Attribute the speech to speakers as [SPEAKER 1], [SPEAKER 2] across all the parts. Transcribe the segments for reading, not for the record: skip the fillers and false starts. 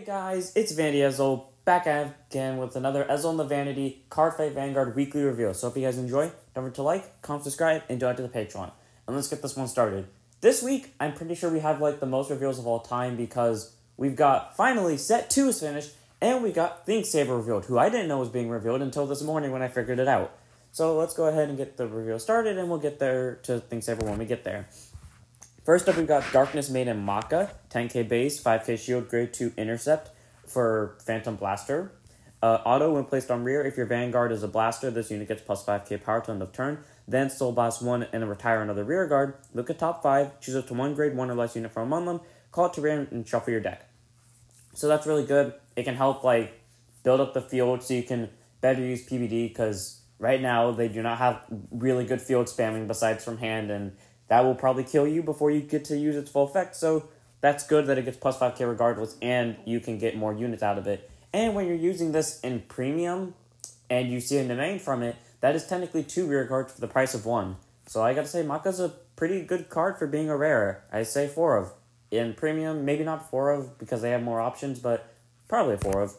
[SPEAKER 1] Guys, it's Vanity Ezel, back again with another Ezel in the Vanity Card Fight Vanguard weekly review. So if you guys enjoy, don't forget to like, comment, subscribe, and donate to the Patreon. And let's get this one started. This week, I'm pretty sure we have the most reveals of all time because we've got, finally, set 2 is finished, and we got Think Saber revealed, who I didn't know was being revealed until this morning when I figured it out. So let's go ahead and get the reveal started, and we'll get there to Think Saber when we get there. First up, we've got Darkness Maiden Macha, 10k base, 5k shield, grade 2 intercept for Phantom Blaster. Auto, when placed on rear, if your Vanguard is a blaster, this unit gets plus 5k power to end of turn. Then Soul Blast 1 and then retire another rear guard. Look at top 5, choose up to 1 grade 1 or less unit from among them, call it to rear and shuffle your deck. So that's really good. It can help build up the field so you can better use PBD because right now they do not have really good field spamming besides from hand, and that will probably kill you before you get to use its full effect, so that's good that it gets plus 5k regardless, and you can get more units out of it. And when you're using this in premium, and you see a domain from it, that is technically 2 rear guards for the price of 1. So I gotta say, Macha's a pretty good card for being a rare. I say 4 of. In premium, maybe not 4 of, because they have more options, but probably 4 of.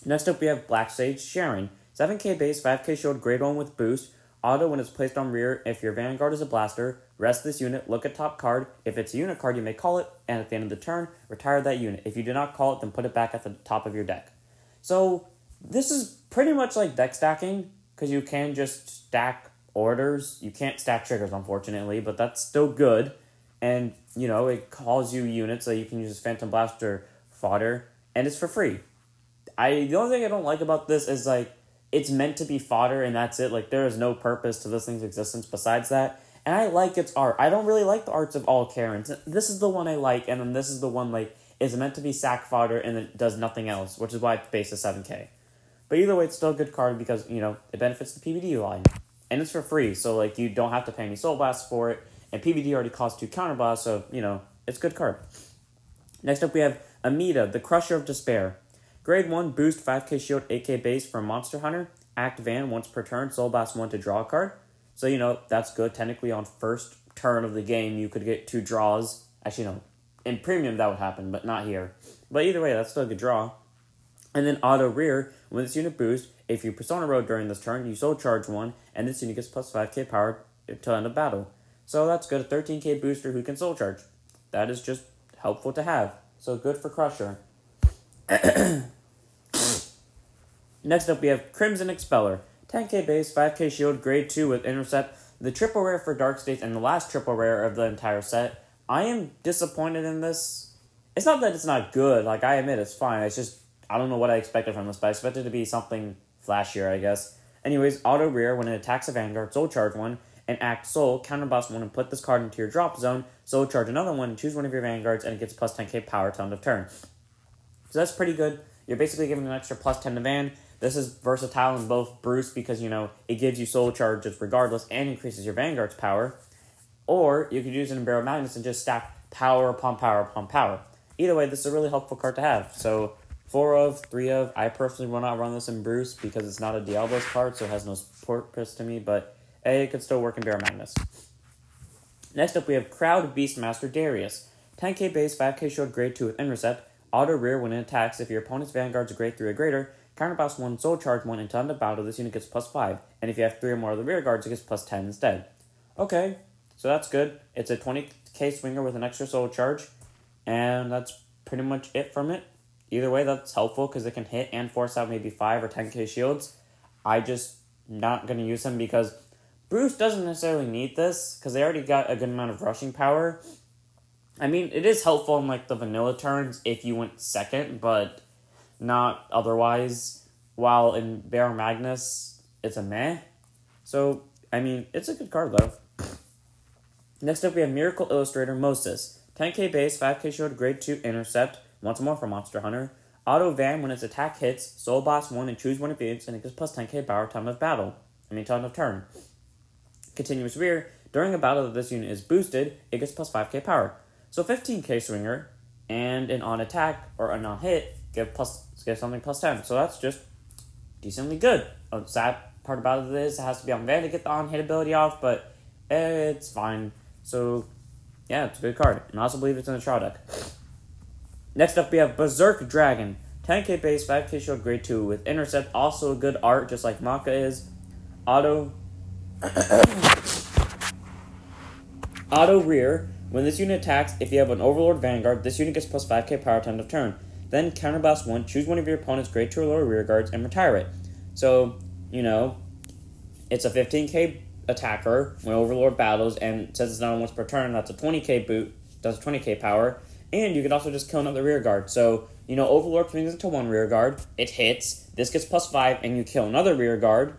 [SPEAKER 1] Next up, we have Black Sage Charon. 7k base, 5k shield, grade 1 with boost. Auto, when it's placed on rear, if your Vanguard is a blaster, rest this unit, look at top card. If it's a unit card, you may call it, and at the end of the turn, retire that unit. If you do not call it, then put it back at the top of your deck. So, this is pretty much like deck stacking, because you can just stack orders. You can't stack triggers, unfortunately, but that's still good. And, it calls you units that you can use as Phantom Blaster fodder, and it's for free. The only thing I don't like about this is, it's meant to be fodder, and that's it. There is no purpose to this thing's existence besides that. And I like its art. I don't really like the arts of all Karens. This is the one I like, and then this is the one, is meant to be sack fodder, and it does nothing else, which is why it's based at 7k. But either way, it's still a good card because, it benefits the PBD line. And it's for free, so, you don't have to pay any Soul Blasts for it, and PBD already costs 2 counterblasts, so, it's a good card. Next up, we have Amida, the Crusher of Despair. Grade 1, boost 5k shield, 8k base for Monster Hunter. Act Van once per turn, Soul Blast 1 to draw a card. So, that's good. Technically, on first turn of the game, you could get 2 draws. Actually, no. In Premium, that would happen, but not here. But either way, that's still a good draw. And then Auto Rear, when this unit boosts, if you Persona Road during this turn, you Soul Charge 1, and this unit gets plus 5k power to end of battle. So that's good. A 13k booster who can Soul Charge. That is just helpful to have. So good for Crusher. Next up, we have Crimson Expeller. 10k base, 5k shield, grade 2 with intercept. The triple rare for Dark States and the last triple rare of the entire set. I am disappointed in this. It's not that it's not good. I admit it's fine. It's just, I don't know what I expected from this, but I expected it to be something flashier, I guess. Anyways, auto rear, when it attacks a Vanguard, Soul Charge 1, and act Soul, counterblast 1, and put this card into your drop zone, Soul Charge another 1, and choose one of your Vanguards, and it gets plus 10k power to end of turn. So that's pretty good. You're basically giving an extra plus 10 to Van. This is versatile in both Bruce because, it gives you Soul Charges regardless and increases your Vanguard's power. Or you could use it in Barrel Magnus and just stack power upon power upon power. Either way, this is a really helpful card to have. So 4 of, 3 of. I personally will not run this in Bruce because it's not a Diabolos card, so it has no purpose to me, but it could still work in Barrel Magnus. Next up, we have Crowd Beastmaster Darius. 10k base, 5k shield, grade 2 with intercept. Auto rear when it attacks. If your opponent's Vanguard's a grade 3 or greater, counterblast 1, Soul Charge 1, and to end of battle, this unit gets plus 5. And if you have 3 or more of the rear guards, it gets plus 10 instead. Okay, so that's good. It's a 20k swinger with an extra Soul Charge, and that's pretty much it from it. Either way, that's helpful because it can hit and force out maybe 5 or 10k shields. I just not going to use them because Bruce doesn't necessarily need this because they already got a good amount of rushing power. I mean, it is helpful in the vanilla turns if you went second, but not otherwise. While in Barrel Magnus, it's a meh. So, I mean, it's a good card though. Next up, we have Miracle Illustrator Moses. 10k base, 5k shield, grade 2 intercept. Once more for Monster Hunter. Auto Van, when its attack hits, Soul Blast 1 and choose one of units, and it gets plus 10k power time of battle. Time of turn. Continuous rear. During a battle that this unit is boosted, it gets plus 5k power. So 15k swinger, and an on attack, or a non-hit, give something plus 10. So that's just decently good. The sad part about it is it has to be on Van to get the on-hit ability off, but it's fine. So, yeah, it's a good card. And I also believe it's in the trial deck. Next up, we have Berserk Dragon. 10k base, 5k shield, grade 2 with Intercept. Also a good art, just like Macha is. Auto rear. When this unit attacks, if you have an Overlord Vanguard, this unit gets plus 5k power to end of turn. Then counterblast 1, choose one of your opponent's grade 2 or lower rear guards and retire it. So, it's a 15k attacker when Overlord battles, and since it's not once per turn, that's a 20k boot, does 20k power. And you can also just kill another rear guard. So, Overlord swings into one rear guard, it hits, this gets plus 5, and you kill another rear guard.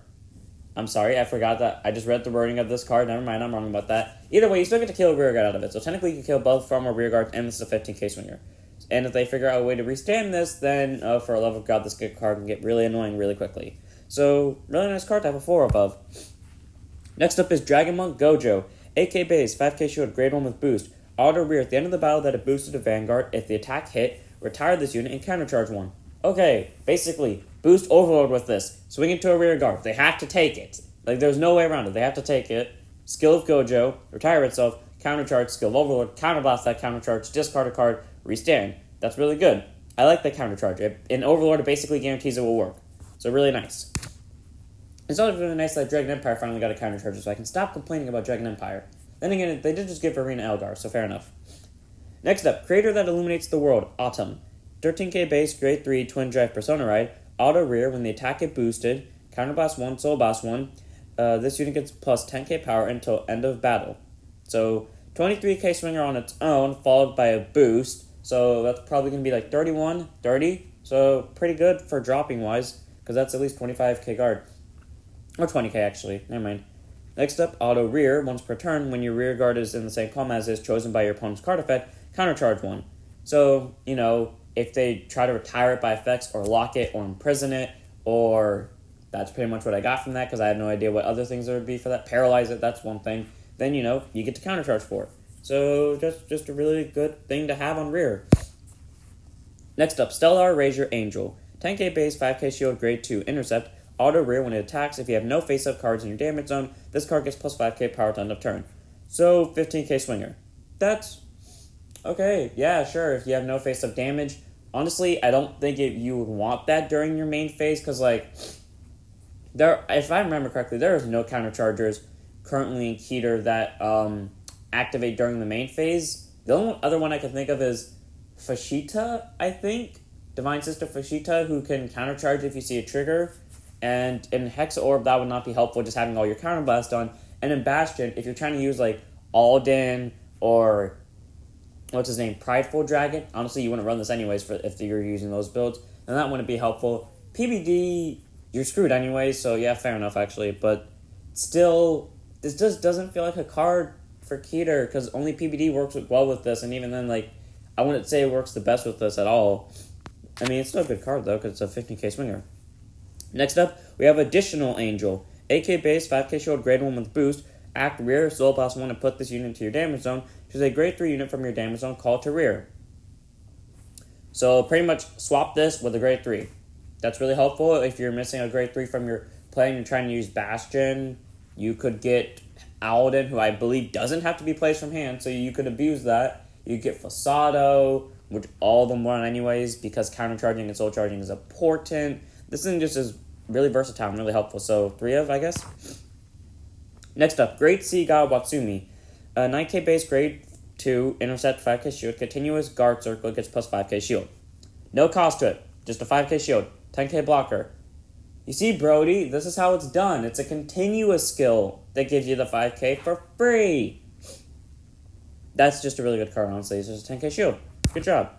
[SPEAKER 1] I'm sorry, I forgot that. I just read the wording of this card. Never mind, I'm wrong about that. Either way, you still get to kill a rear guard out of it. So technically, you can kill both from a rear guard, and this is a 15k swinger. And if they figure out a way to restand this, then for a love of God, this good card can get really annoying really quickly. So, really nice card to have a 4 above. Next up is Dragon Monk Gojo. 8k base, 5k shield, grade 1 with boost. Auto rear at the end of the battle that it boosted a Vanguard. If the attack hit, retire this unit and countercharge 1. Okay, basically, boost Overlord with this. Swing into a rear guard. They have to take it. There's no way around it. They have to take it. Skill of Gojo, retire itself, countercharge, skill of Overlord, counterblast that countercharge, discard a card, restand. That's really good. I like the countercharge. In Overlord, it basically guarantees it will work. So really nice. It's also really nice that Dragon Empire finally got a countercharge, so I can stop complaining about Dragon Empire. Then again, they did just give Arena Elgar, so fair enough. Next up, Creator that illuminates the world, Autumn. 13k base, grade 3, twin drive persona ride. Auto rear, when the attack get boosted. Counterblast 1, soul blast 1. This unit gets plus 10k power until end of battle. So, 23k swinger on its own, followed by a boost. So, that's probably going to be 31, 30. So, pretty good for dropping wise, because that's at least 25k guard. Or 20k actually, never mind. Next up, auto rear. Once per turn, when your rear guard is in the same column as is chosen by your opponent's card effect, countercharge 1. So, if they try to retire it by effects, or lock it, or imprison it, or that's pretty much what I got from that, because I have no idea what other things there would be for that. Paralyze it, that's one thing. Then, you get to countercharge for it. So, just a really good thing to have on rear. Next up, Stellar Razor Angel. 10k base, 5k shield, grade 2, intercept. Auto rear when it attacks. If you have no face-up cards in your damage zone, this card gets plus 5k power to end of turn. So, 15k swinger. That's okay. Yeah, sure. If you have no face-up damage. Honestly, I don't think you would want that during your main phase, because, if I remember correctly, there is no counterchargers currently in Keter that activate during the main phase. The only other one I can think of is Fashita, I think. Divine Sister Fashita, who can countercharge if you see a trigger. And in Hexa Orb, that would not be helpful, just having all your counterblast done. And in Bastion, if you're trying to use, Alden or, Prideful Dragon, honestly, you wouldn't run this anyways if you're using those builds, then that wouldn't be helpful. PBD, you're screwed anyways, so yeah, fair enough, actually. But still, this just doesn't feel like a card for Keter, because only PBD works well with this, and even then, I wouldn't say it works the best with this at all. I mean, it's still a good card, though, because it's a 15k swinger. Next up, we have Additional Angel. 8k base, 5k shield, grade 1 with boost. Act rear, soul blast 1 and put this unit into your damage zone. Choose a grade 3 unit from your damage zone, call to rear. So pretty much swap this with a grade 3. That's really helpful if you're missing a grade 3 from your play and you're trying to use Bastion. You could get Alden, who I believe doesn't have to be placed from hand, so you could abuse that. You get Fasado, which all of them run anyways, because countercharging and soul charging is important. This thing just is really versatile and really helpful. So, 3 of, I guess. Next up, Great Sea God Watsumi. 9k base, grade 2, intercept, 5k shield, continuous guard circle, gets plus 5k shield. No cost to it, just a 5k shield, 10k blocker. You see, Brody, this is how it's done. It's a continuous skill that gives you the 5k for free. That's just a really good card, honestly. It's just a 10k shield. Good job.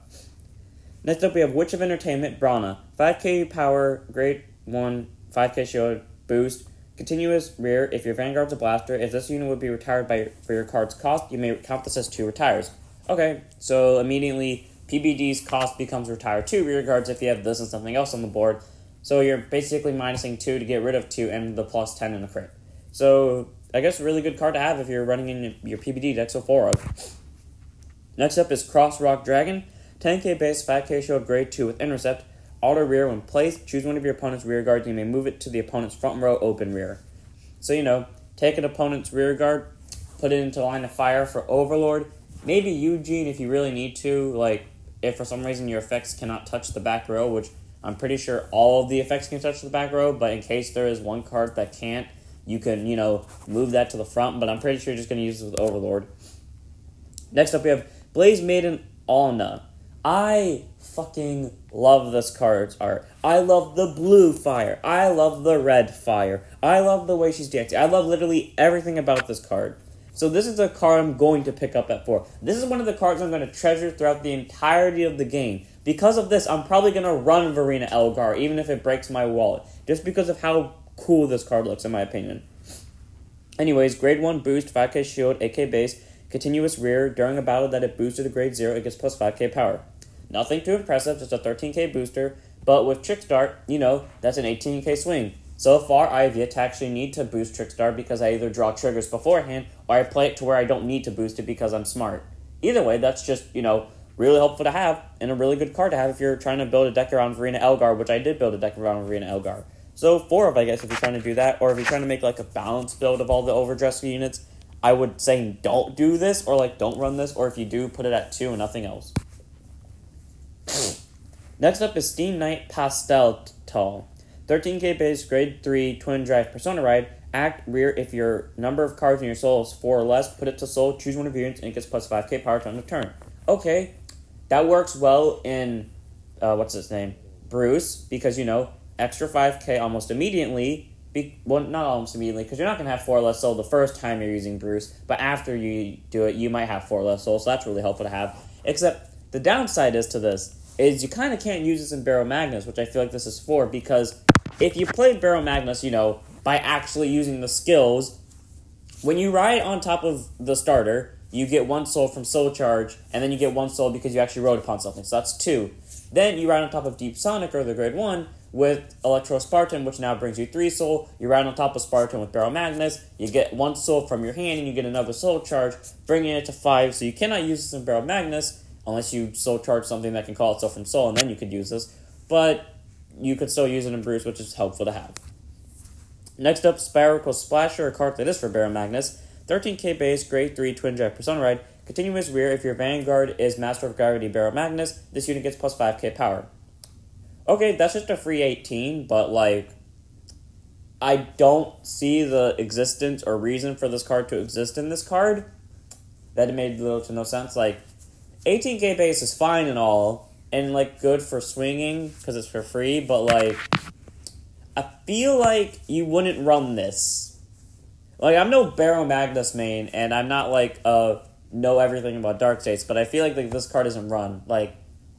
[SPEAKER 1] Next up, we have Witch of Entertainment, Brana. 5k power, grade 1, 5k shield, boost. Continuous rear, if your Vanguard's a blaster, if this unit would be retired for your card's cost, you may count this as 2 retires. Okay, so immediately PBD's cost becomes retire 2 rear guards if you have this and something else on the board. So you're basically minusing 2 to get rid of 2 and the plus 10 in a crit. So I guess a really good card to have if you're running in your PBD deck, so 4 of. Next up is Crossrock Dragon. 10k base, 5k shield, grade 2 with intercept. Auto rear when placed, choose one of your opponent's rear guards. You may move it to the opponent's front row open rear. So, take an opponent's rear guard, put it into line of fire for Overlord. Maybe Eugene if you really need to. if for some reason your effects cannot touch the back row, which I'm pretty sure all of the effects can touch the back row, but in case there is one card that can't, you can, move that to the front, but I'm pretty sure you're just going to use this with Overlord. Next up, we have Blaze Maiden Alna. I fucking love this card's art. I love the blue fire. I love the red fire. I love the way she's DXing. I love literally everything about this card. So this is a card I'm going to pick up at 4. This is one of the cards I'm going to treasure throughout the entirety of the game. Because of this, I'm probably going to run Verena Elgar, even if it breaks my wallet. Just because of how cool this card looks, in my opinion. Anyways, grade 1 boost, 5k shield, 8k base, continuous rear. During a battle that it boosted to grade 0, it gets plus 5k power. Nothing too impressive, just a 13k booster, but with Trick Start, that's an 18k swing. So far, I have yet to actually need to boost Trick Start because I either draw triggers beforehand, or I play it to where I don't need to boost it because I'm smart. Either way, that's just, really helpful to have, and a really good card to have if you're trying to build a deck around Verena Elgar, which I did build a deck around Verena Elgar. So 4 of, I guess, if you're trying to do that, or if you're trying to make, a balanced build of all the overdress units, I would say don't do this, or, don't run this, or if you do, put it at 2 and nothing else. Next up is Steam Knight Pashaltatal. 13k base, grade 3, twin drive, persona ride. Act rear if your number of cards in your soul is 4 or less. Put it to soul, choose one of your units, and it gets plus 5k power time of turn. Okay, that works well in, what's his name? Bruce, because, extra 5k almost immediately. Well, not almost immediately, because you're not going to have 4 less soul the first time you're using Bruce, but after you do it, you might have 4 less soul, so that's really helpful to have. Except, the downside is to this, is you kind of can't use this in Barrow Magnus, which I feel like this is for, because if you play Barrow Magnus, by actually using the skills, when you ride on top of the starter, you get 1 soul from Soul Charge, and then you get 1 soul because you actually rode upon something, so that's 2. Then you ride on top of Deep Sonic, or the grade 1, with Electro Spartan, which now brings you 3 soul. You ride on top of Spartan with Barrow Magnus, you get 1 soul from your hand, and you get another Soul Charge, bringing it to 5, so you cannot use this in Barrow Magnus, unless you Soul Charge something that can call itself from Soul, and then you could use this. But you could still use it in Bruce, which is helpful to have. Next up, Spyracle Splasher, a card that is for Barrow Magnus. 13k base, grade 3, twin drive, persona ride. Continuous rear if your Vanguard is Master of Gravity Barrow Magnus. This unit gets plus 5k power. Okay, that's just a free 18, but, I don't see the existence or reason for this card to exist in this card. That made little to no sense. 18k base is fine and all, and, good for swinging, because it's for free, but, I feel like you wouldn't run this. I'm no Barrow Magnus main, and I'm not, know everything about Dark States, but I feel like this card isn't run.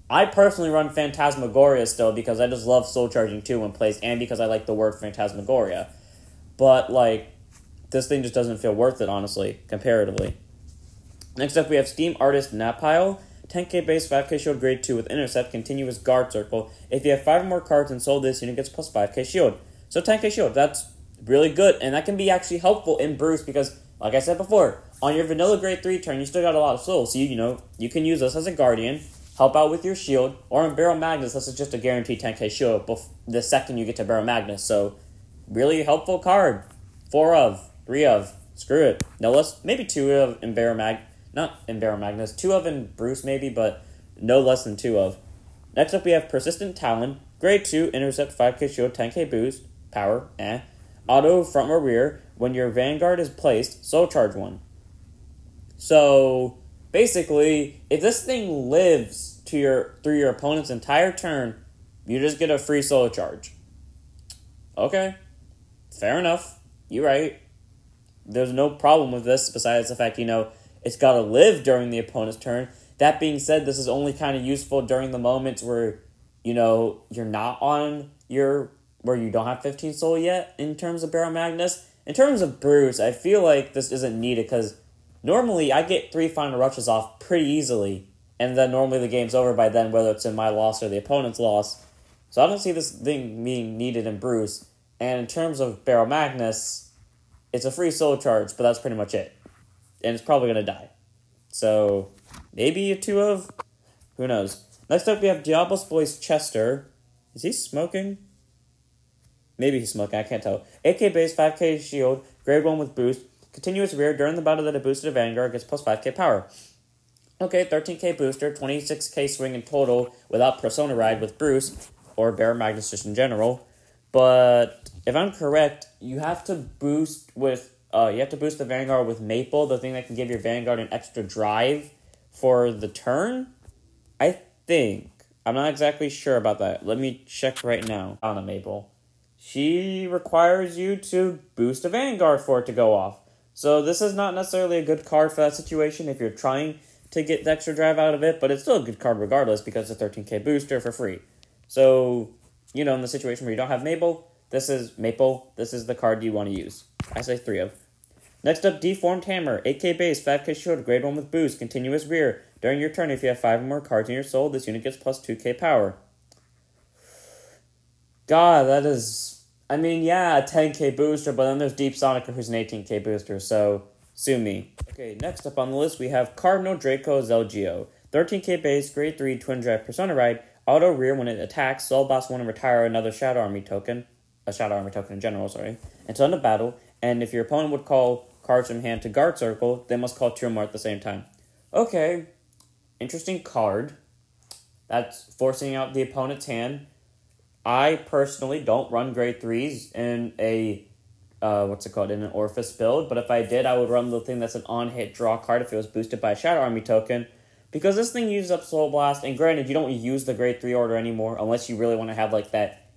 [SPEAKER 1] I personally run Phantasmagoria still, because I just love Soul Charging 2 when placed, and because I like the word Phantasmagoria. But, this thing just doesn't feel worth it, honestly, comparatively. Next up, we have Steam Artist Napile. 10k base, 5k shield, grade 2 with Intercept, continuous guard circle. If you have 5 or more cards and sold this, unit gets plus 5k shield. So 10k shield, that's really good, and that can be actually helpful in Bruce because, like I said before, on your vanilla grade 3 turn, you still got a lot of souls, so you can use this as a guardian, help out with your shield, or in Barrow Magnus, this is just a guaranteed 10k shield the second you get to Barrow Magnus, so really helpful card. 4 of, 3 of, screw it. No less, maybe 2 of in Barrow not in Barrow Magnus, 2 of in Bruce maybe, but no less than 2 of. Next up we have Persistent Talon, grade 2, intercept, 5k shield, 10k boost, power, auto, front or rear, when your Vanguard is placed, soul charge 1. So, basically, if this thing lives through your opponent's entire turn, you just get a free soul charge. Okay, fair enough, you're right. There's no problem with this besides the fact, it's got to live during the opponent's turn. That being said, this is only kind of useful during the moments where, you're not on where you don't have 15 soul yet in terms of Barrow Magnus. In terms of Bruce, I feel like this isn't needed because normally I get 3 final rushes off pretty easily, and then normally the game's over by then, whether it's in my loss or the opponent's loss. So I don't see this thing being needed in Bruce. And in terms of Barrow Magnus, it's a free soul charge, but that's pretty much it. And it's probably going to die. So, maybe a 2 of? Who knows? Next up, we have Diabolos Boy's Chester. Is he smoking? Maybe he's smoking, I can't tell. 8k base, 5k shield, grade 1 with boost. Continuous rear, during the battle that it boosted a Vanguard, gets plus 5k power. Okay, 13k booster, 26k swing in total without Persona Ride with Bruce, or Bear Magnus just in general. But if I'm correct, you have to boost with the Vanguard with Maple, the thing that can give your Vanguard an extra drive for the turn. I think. I'm not exactly sure about that. Let me check right now. Alna Maple. She requires you to boost a Vanguard for it to go off. So this is not necessarily a good card for that situation if you're trying to get the extra drive out of it, but it's still a good card regardless because it's a 13k booster for free. So, in the situation where you don't have Maple, this is the card you want to use. I say 3 of. Next up, Deformed Hammer, 8k base, 5k shield, grade 1 with boost, continuous rear. During your turn, if you have 5 or more cards in your soul, this unit gets plus 2k power. God, that is... a 10k booster, but then there's Deep Sonica, who's an 18k booster, so sue me. Okay, next up on the list, we have Cardinal, Draco, Zeljio. 13k base, grade 3, twin drive, Persona Ride, auto rear when it attacks, Soul Blast 1 and retire another Shadow Army token, a Shadow Army token in general, until end of battle, and if your opponent would call cards from hand to guard circle, they must call 2 or more at the same time. Okay, interesting card. That's forcing out the opponent's hand. I personally don't run grade 3s in a, in an Orphis build, but if I did, I would run the thing that's an on-hit draw card if it was boosted by a Shadow Army token, because this thing uses up Soul Blast, and granted, you don't use the grade 3 order anymore, unless you really want to have, that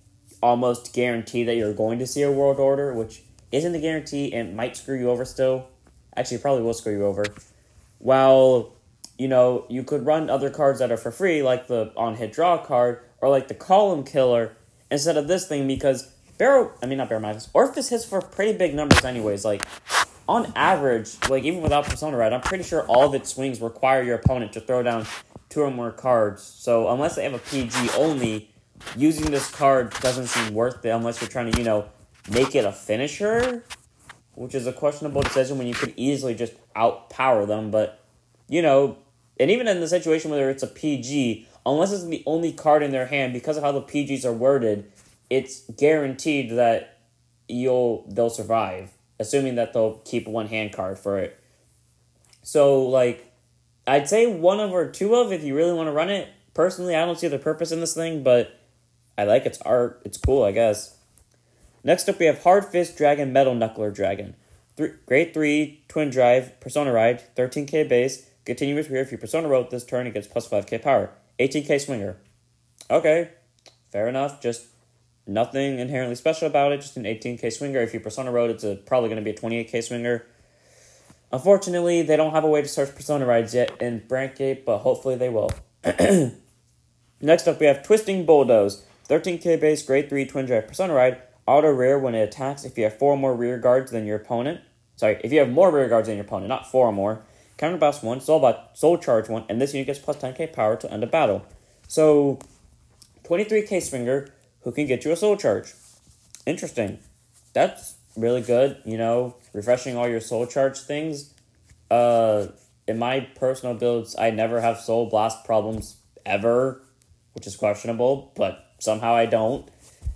[SPEAKER 1] almost guarantee that you're going to see a World Order, which isn't a guarantee and might screw you over still. Actually, probably will screw you over. While, you could run other cards that are for free, like the on-hit draw card, or like the Column Killer, instead of this thing, because Orphis hits for pretty big numbers anyways. On average, even without Persona Ride, I'm pretty sure all of its swings require your opponent to throw down 2 or more cards. So unless they have a PG only, using this card doesn't seem worth it unless you're trying to, make it a finisher, which is a questionable decision when you could easily just outpower them. But, and even in the situation where it's a PG, unless it's the only card in their hand, because of how the PGs are worded, it's guaranteed that they'll survive, assuming that they'll keep 1 hand card for it. So, I'd say 1 of or 2 of if you really want to run it. Personally, I don't see the purpose in this thing, but I like its art. It's cool, I guess. Next up, we have Hard Fist Dragon, Metalknuckler Dragon. Grade 3, twin drive, Persona Ride, 13k base, continuous rear. If you Persona Road this turn, it gets plus 5k power. 18k swinger. Okay, fair enough. Just nothing inherently special about it. Just an 18k swinger. If you Persona Road, it's probably going to be a 28k swinger. Unfortunately, they don't have a way to search Persona Rides yet in Brandgate, but hopefully they will. Next up, we have Twisting Bulldoze. 13k base, grade 3, twin drive, Persona Ride. Auto rear when it attacks if you have 4 or more rear guards than your opponent. Sorry, if you have more rear guards than your opponent, not 4 or more. Counterblast 1, Soul Charge 1, and this unit gets plus 10k power to end of battle. So, 23k swinger, who can get you a Soul Charge. Interesting. That's really good, refreshing all your Soul Charge things. In my personal builds, I never have Soul Blast problems ever, which is questionable, but somehow I don't.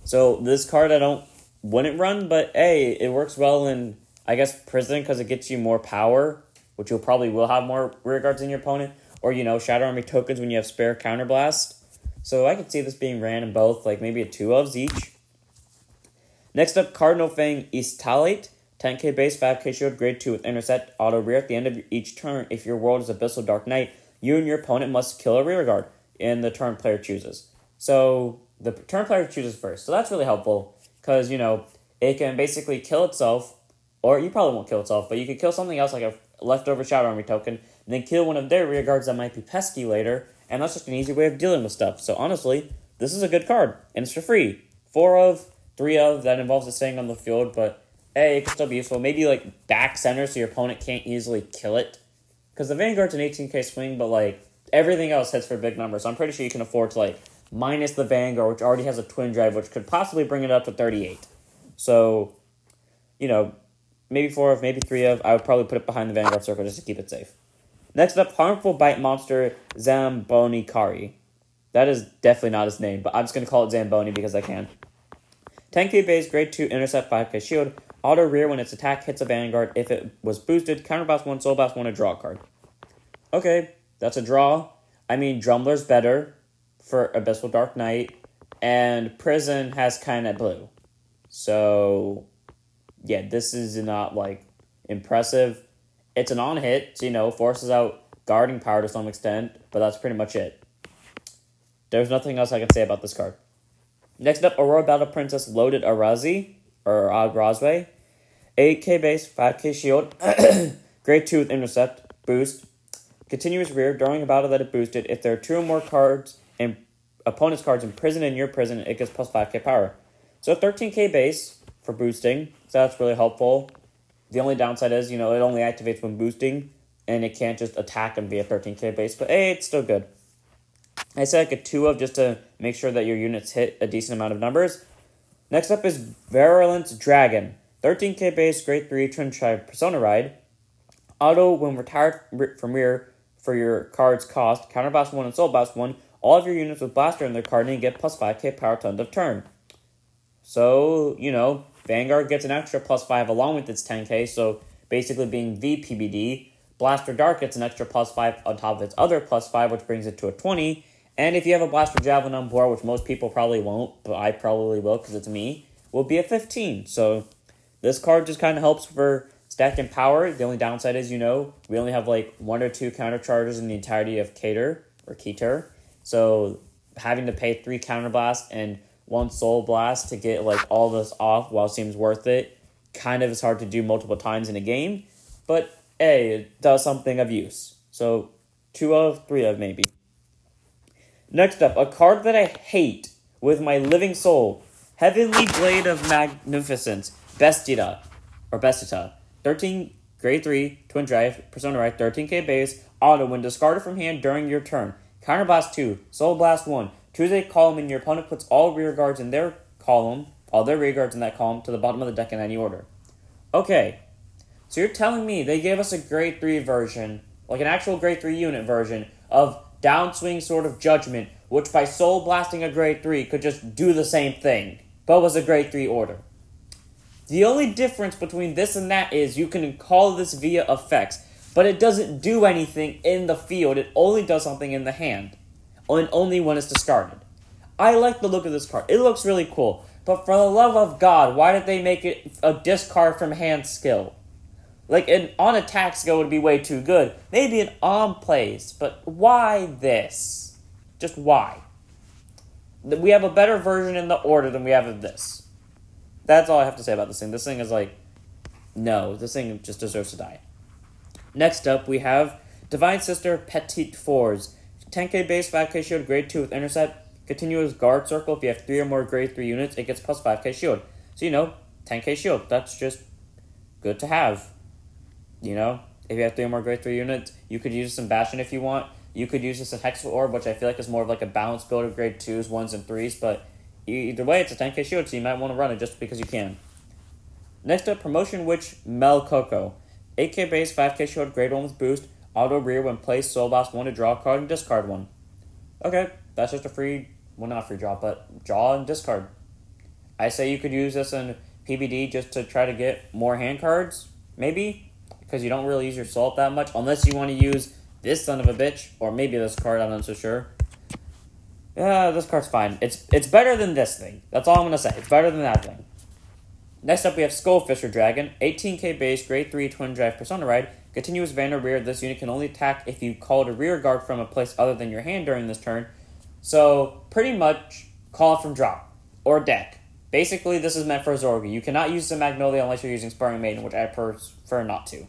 [SPEAKER 1] So this card wouldn't run, but hey, it works well in, I guess, Prison because it gets you more power, which you'll probably will have more rear guards than your opponent, or, Shadow Army tokens when you have spare Counterblast. So I could see this being ran in both, maybe a 2-ofs each. Next up, Cardinal Fang, Istalate, 10k base, 5k shield, grade 2 with intercept, auto rear. At the end of each turn, if your world is Abyssal Dark Knight, you and your opponent must kill a rear guard in the turn player chooses. So the turn player chooses first. So that's really helpful because, it can basically kill itself, or you probably won't kill itself, but you could kill something else like a leftover Shadow Army token, and then kill one of their rear guards that might be pesky later, and that's just an easy way of dealing with stuff. So honestly, this is a good card, and it's for free. 4 of, 3 of, that involves it staying on the field, but hey, it can still be useful. Maybe back center so your opponent can't easily kill it. Because the Vanguard's an 18k swing, but everything else hits for big numbers. So I'm pretty sure you can afford to minus the Vanguard, which already has a twin drive, which could possibly bring it up to 38. So, maybe 4 of, maybe 3 of. I would probably put it behind the Vanguard circle just to keep it safe. Next up, Harmful Bite Monster, Zabokarni. That is definitely not his name, but I'm just going to call it Zamboni because I can. 10k base, grade 2, intercept, 5k shield. Auto rear when its attack hits a Vanguard. If it was boosted, Counterblast 1, Soul Blast 1, a draw card. Okay, That's a draw. I mean, Drummler's better for Abyssal Dark Knight, and Prison has kind of blue. So, yeah, this is not, like, impressive. It's an on-hit, so, forces out guarding power to some extent, but that's pretty much it. There's nothing else I can say about this card. Next up, Aurora Battle Princess Loaded Arazi, or Agrazwe. 8k base, 5k shield, grade 2 with intercept, boost. Continuous rear, during a battle that it boosted. If there are 2 or more cards and opponent's cards imprisoned in your prison, it gets plus 5k power. So 13k base for boosting, so that's really helpful. The only downside is, it only activates when boosting, and it can't just attack and be a 13k base, but hey, it's still good. I said like a 2 of just to make sure that your units hit a decent amount of numbers. Next up is Virulence Dragon. 13k base, grade 3, Twin Tribe Persona Ride. Auto, when retired from rear for your card's cost, Counterblast 1 and Soul Blast 1, all of your units with Blaster in their card and get plus 5k power to end of turn. So, Vanguard gets an extra plus 5 along with its 10k, so basically being VPBD. Blaster Dark gets an extra plus 5 on top of its other plus 5, which brings it to a 20. And if you have a Blaster Javelin on board, which most people probably won't, but I probably will because it's me, will be a 15. So this card just kind of helps for stacking power. The only downside is, we only have like 1 or 2 counter charges in the entirety of Keter. So having to pay 3 counterblast and 1 soul blast to get like all this off, while it seems worth it, kind of is hard to do multiple times in a game. But hey, it does something of use. So 2 of 3 of maybe. Next up, a card that I hate with my living soul. Heavenly Blade of Magnificence. Bestita. 13, grade 3, Twin Drive, Persona Ride, 13k base, auto, when discarded from hand during your turn. Counterblast 2, Soul Blast 1. Choose a column and your opponent puts all rear guards in their column, all their rear guards in that column, to the bottom of the deck in any order. Okay, so you're telling me they gave us a grade 3 version, like an actual grade 3 unit version, of Downswing Sword of Judgment, which by Soul Blasting a grade 3 could just do the same thing, but was a grade 3 order. The only difference between this and that is you can call this via effects, but it doesn't do anything in the field. It only does something in the hand, and only when it's discarded. I like the look of this card. It looks really cool, but for the love of God, why did they make it a discard from hand skill? Like, an on-attack skill would be way too good. Maybe an on-plays, but why this? Just why? We have a better version in the order than we have of this. That's all I have to say about this thing. This thing is like, no, this thing just deserves to die. Next up, we have Divine Sister Petit-fours. 10k base, 5k shield, grade 2 with intercept. Continuous guard circle. If you have 3 or more grade 3 units, it gets plus 5k shield. So, 10k shield. That's just good to have. If you have 3 or more grade 3 units, you could use this in Bastion if you want. You could use this in Hexal Orb, which I feel like is more of like a balanced build of grade 2s, 1s, and 3s, but either way, it's a 10k shield, so you might want to run it just because you can. Next up, Promotion Witch Mel Coco. 8k base, 5k shield, grade 1 with boost. Auto rear when placed, Soul Blast 1 to draw a card and discard 1. Okay, that's just a free, well, not free draw, but draw and discard. I say you could use this in PBD just to try to get more hand cards, maybe, because you don't really use your Salt that much, unless you want to use this son of a bitch, or maybe this card, I'm not so sure. Yeah, this card's fine. It's better than this thing. That's all I'm going to say. It's better than that thing. Next up, we have Schulfisher Dragon. 18k base, grade 3, Twin Drive, Persona Ride. Continuous Vanguard rear. This unit can only attack if you called a rear guard from a place other than your hand during this turn. So, pretty much, call it from drop. Or deck. Basically, this is meant for Zorgi. You cannot use the Magnolia unless you're using Sparring Maiden, which I prefer not to.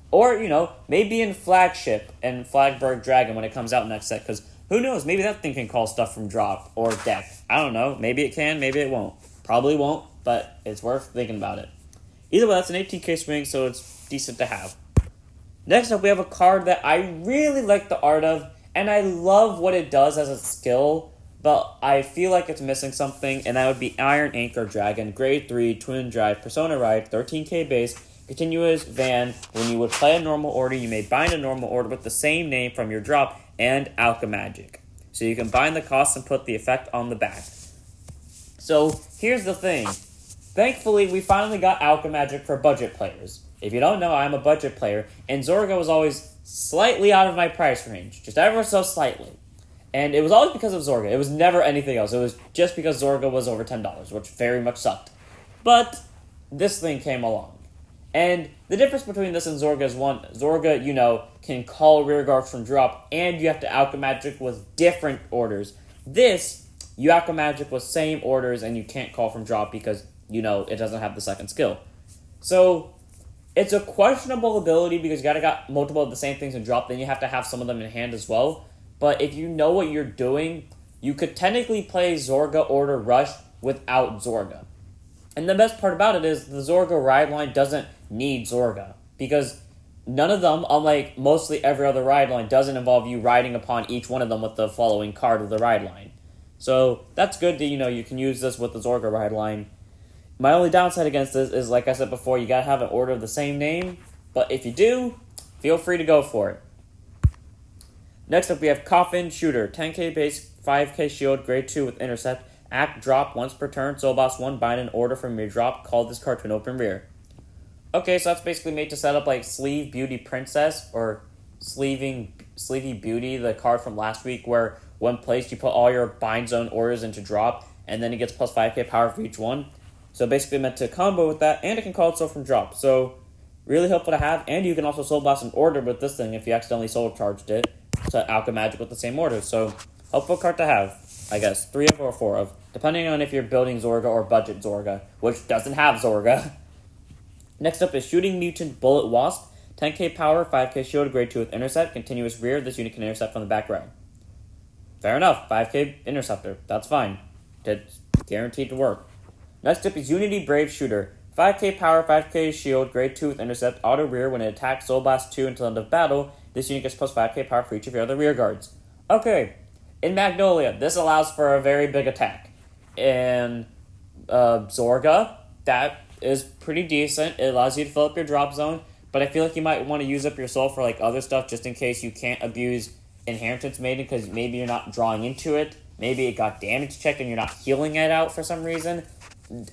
[SPEAKER 1] Or, maybe in Flagship and Berserk Dragon when it comes out next set, because who knows, maybe that thing can call stuff from drop or deck. I don't know, maybe it can, maybe it won't. Probably won't, but it's worth thinking about it. Either way, that's an 18k swing, so it's decent to have. Next up, we have a card that I really like the art of, and I love what it does as a skill, but I feel like it's missing something, and that would be Iron Anchor Dragon, grade 3, Twin Drive, Persona Ride, 13k base, continuous Van. When you would play a normal order, you may bind a normal order with the same name from your drop and Alchemagic. So you can bind the cost and put the effect on the back. So here's the thing. Thankfully, we finally got Alchemagic for budget players. If you don't know, I'm a budget player, and Zorga was always slightly out of my price range, just ever so slightly. And it was always because of Zorga. It was never anything else. It was just because Zorga was over $10, which very much sucked. But this thing came along. And the difference between this and Zorga is one, Zorga, you know, can call rear guards from drop, and you have to alchemy magic with different orders. This, you alchemy magic with same orders, and you can't call from drop because, you know, it doesn't have the second skill. So, it's a questionable ability because you gotta got multiple of the same things in drop, then you have to have some of them in hand as well. But if you know what you're doing, you could technically play Zorga Order Rush without Zorga. And the best part about it is the Zorga ride line doesn't need Zorga, because none of them, unlike mostly every other ride line, doesn't involve you riding upon each one of them with the following card of the ride line. So that's good that, you know, you can use this with the Zorga ride line. My only downside against this is, like I said before, you gotta have an order of the same name, but if you do, feel free to go for it. Next up, we have Coffin Shooter, 10k base, 5k shield, grade 2 with intercept, act drop once per turn, soul boss 1, bind an order from your drop, call this card to an open rear. Okay, so that's basically made to set up like Sleeve Beauty Princess, or Sleevy Beauty, the card from last week, where when placed, you put all your bind zone orders into drop, and then it gets plus 5k power for each one. So basically meant to combo with that, and it can call itself from drop. So really helpful to have, and you can also soul blast an order with this thing if you accidentally soul charged it to alchemy magic with the same order. So helpful card to have, I guess. 3 of or 4 of, depending on if you're building Zorga or budget Zorga, which doesn't have Zorga. Next up is Shooting Mutant Bullet Wasp, 10k power, 5k shield, grade 2 with intercept, continuous rear. This unit can intercept from the back row. Fair enough, 5k interceptor, that's fine. It's guaranteed to work. Next up is Unity Brave Shooter, 5k power, 5k shield, grade 2 with intercept, auto rear. When it attacks Soul Blast 2 until end of battle, this unit gets plus 5k power for each of your other rear guards. Okay, in Magnolia, this allows for a very big attack. In Zorga, that is pretty decent. It allows you to fill up your drop zone, but I feel like you might want to use up your soul for like other stuff just in case you can't abuse Inheritance Maiden because maybe you're not drawing into it. Maybe it got damage checked and you're not healing it out for some reason.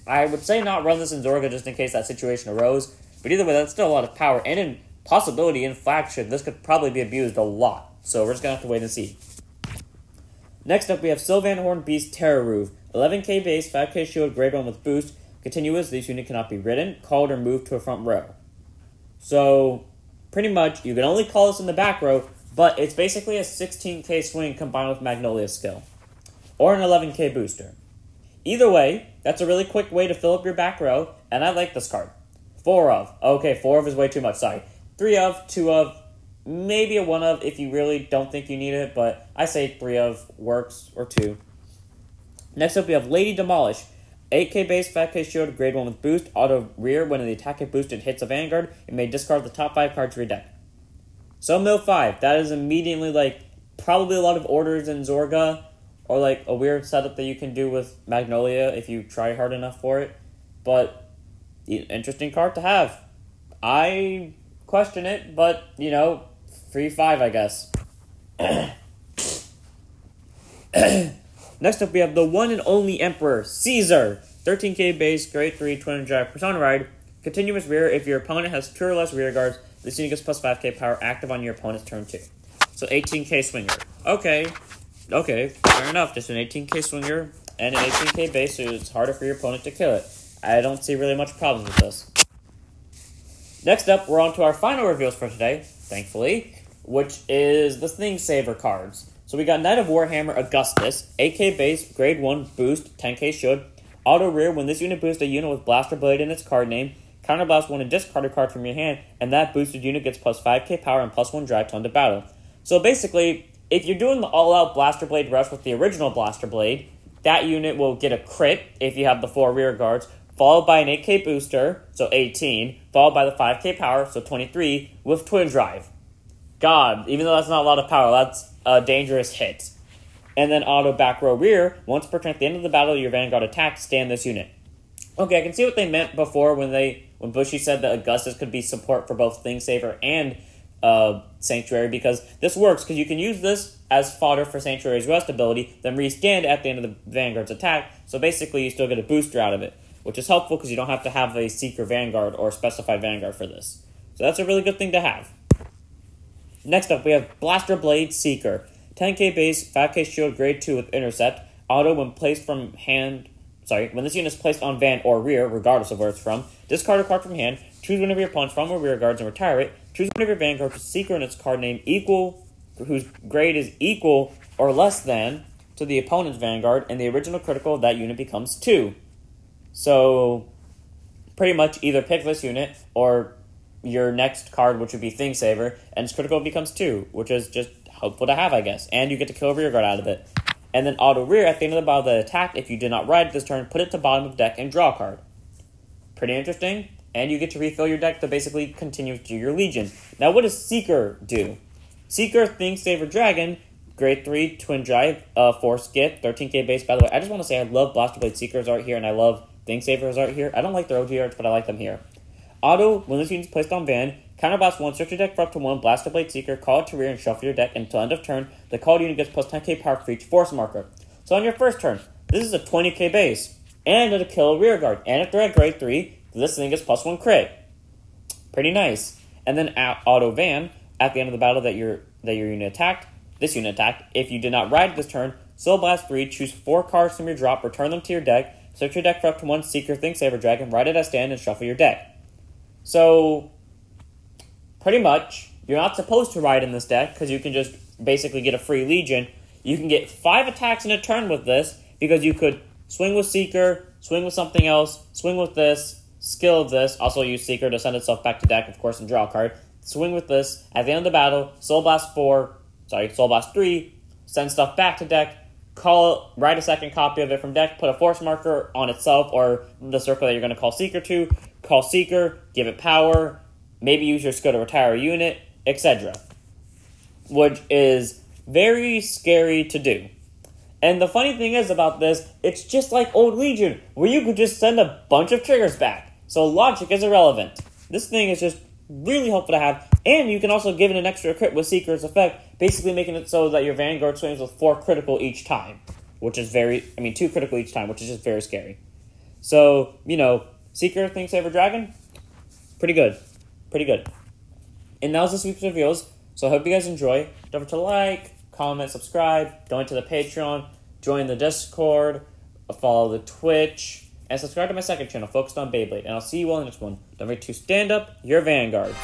[SPEAKER 1] I would say not run this in Zorga just in case that situation arose, but either way, that's still a lot of power, and in possibility in flagship, this could probably be abused a lot, so we're just gonna have to wait and see. Next up, we have Sylvan Horn Beast Terror Roof, 11k base, 5k shield, grade 1 with boost. Continuous, this unit cannot be ridden, called, or moved to a front row. So, pretty much, you can only call this in the back row, but it's basically a 16k swing combined with Magnolia's skill, or an 11k booster. Either way, that's a really quick way to fill up your back row, and I like this card. 4 of. Okay, 4 of is way too much, sorry. 3 of, 2 of, maybe a 1 of if you really don't think you need it, but I say 3 of works, or 2. Next up, we have Lady Demolish. 8k base, 5k shield, grade 1 with boost, auto rear. When the attack hit boosted hits a Vanguard, it may discard the top 5 cards of your deck. So mill 5, that is immediately like probably a lot of orders in Zorga, or like a weird setup that you can do with Magnolia if you try hard enough for it. But interesting card to have. I question it, but you know, free 5 I guess. Next up, we have the one and only Emperor, Caesar. 13k base, grade 3, twin drive, persona ride. Continuous rear. If your opponent has 2 or less rear guards, this unit gets plus 5k power active on your opponent's turn 2. So 18k swinger. Okay, fair enough. Just an 18k swinger and an 18k base, so it's harder for your opponent to kill it. I don't see really much problems with this. Next up, we're on to our final reveals for today, thankfully, which is the Thing Saver cards. So we got Knight of Warhammer Augustus, 8k base, grade 1, boost, 10k shield, auto rear. When this unit boosts a unit with Blaster Blade in its card name, counterblast 1 and discard a card from your hand, and that boosted unit gets plus 5k power and plus 1 drive to end of battle. So basically, if you're doing the all-out Blaster Blade rush with the original Blaster Blade, that unit will get a crit if you have the 4 rear guards, followed by an 8k booster, so 18, followed by the 5k power, so 23, with twin drive. God, even though that's not a lot of power, that's a dangerous hit. And then auto back row rear, once per turn at the end of the battle, your Vanguard attacks, stand this unit. Okay, I can see what they meant before when Bushy said that Augustus could be support for both Thing Saver and Sanctuary, because this works, because you can use this as fodder for Sanctuary's rest ability, then restand at the end of the Vanguard's attack, so basically you still get a booster out of it. which is helpful because you don't have to have a Seeker Vanguard or specified Vanguard for this. So that's a really good thing to have. Next up, we have Blaster Blade Seeker. 10k base, 5k shield, grade 2 with intercept. Auto when placed from hand... when this unit is placed on van or rear, regardless of where it's from, discard a card from hand, choose one of your opponents from or rear guards and retire it. Choose one of your Vanguards with Seeker and its card name whose grade is equal or less than to the opponent's Vanguard, and the original critical of that unit becomes 2. So, pretty much either pick this unit or your next card, which would be Thing Saver, and its critical becomes 2, which is just helpful to have, I guess. And you get to kill a rear guard out of it. And then auto rear at the end of the battle that attacked. If you did not ride this turn, put it to bottom of deck and draw a card. Pretty interesting. And you get to refill your deck to basically continue to your Legion. Now, what does Seeker do? Seeker, Thing Saver Dragon, grade 3, Twin Drive, Force Gift, 13k base. By the way, I just want to say I love Blaster Blade Seeker's art here, and I love Thing Saver's art here. I don't like their OG arts, but I like them here. Auto, when this unit is placed on van, counterblast 1, search your deck for up to 1, Blaster Blade Seeker, call it to rear, and shuffle your deck until end of turn. The called unit gets plus 10k power for each force marker. So on your first turn, this is a 20k base, and it'll kill a rear guard. And if they're at grade 3, this thing gets plus 1 crit. Pretty nice. And then auto van, at the end of the battle that your unit attacked, this unit attacked, if you did not ride this turn, Soul Blast 3, choose 4 cards from your drop, return them to your deck, search your deck for up to 1 Seeker, Thing Saver Dragon, ride it as stand, and shuffle your deck. So, pretty much, you're not supposed to ride in this deck, because you can just basically get a free Legion. You can get 5 attacks in a turn with this, because you could swing with Seeker, swing with something else, swing with this, skill of this, also use Seeker to send itself back to deck, of course, and draw a card. Swing with this, at the end of the battle, Soul Blast 3, send stuff back to deck, write a second copy of it from deck, put a force marker on itself or the circle that you're going to call Seeker to, call Seeker, give it power, maybe use your skill to retire a unit, etc. Which is very scary to do. And the funny thing is about this, it's just like old Legion, where you could just send a bunch of triggers back. So logic is irrelevant. This thing is just really helpful to have, and you can also give it an extra crit with Seeker's effect, basically making it so that your Vanguard swings with 4 critical each time, which is 2 critical each time, which is just very scary. So, Seeker, Thing Saver Dragon, pretty good. And that was this week's reveals, so I hope you guys enjoy. Don't forget to like, comment, subscribe, donate to the Patreon, join the Discord, follow the Twitch, and subscribe to my second channel focused on Beyblade. And I'll see you all in the next one. Don't forget to stand up your Vanguard.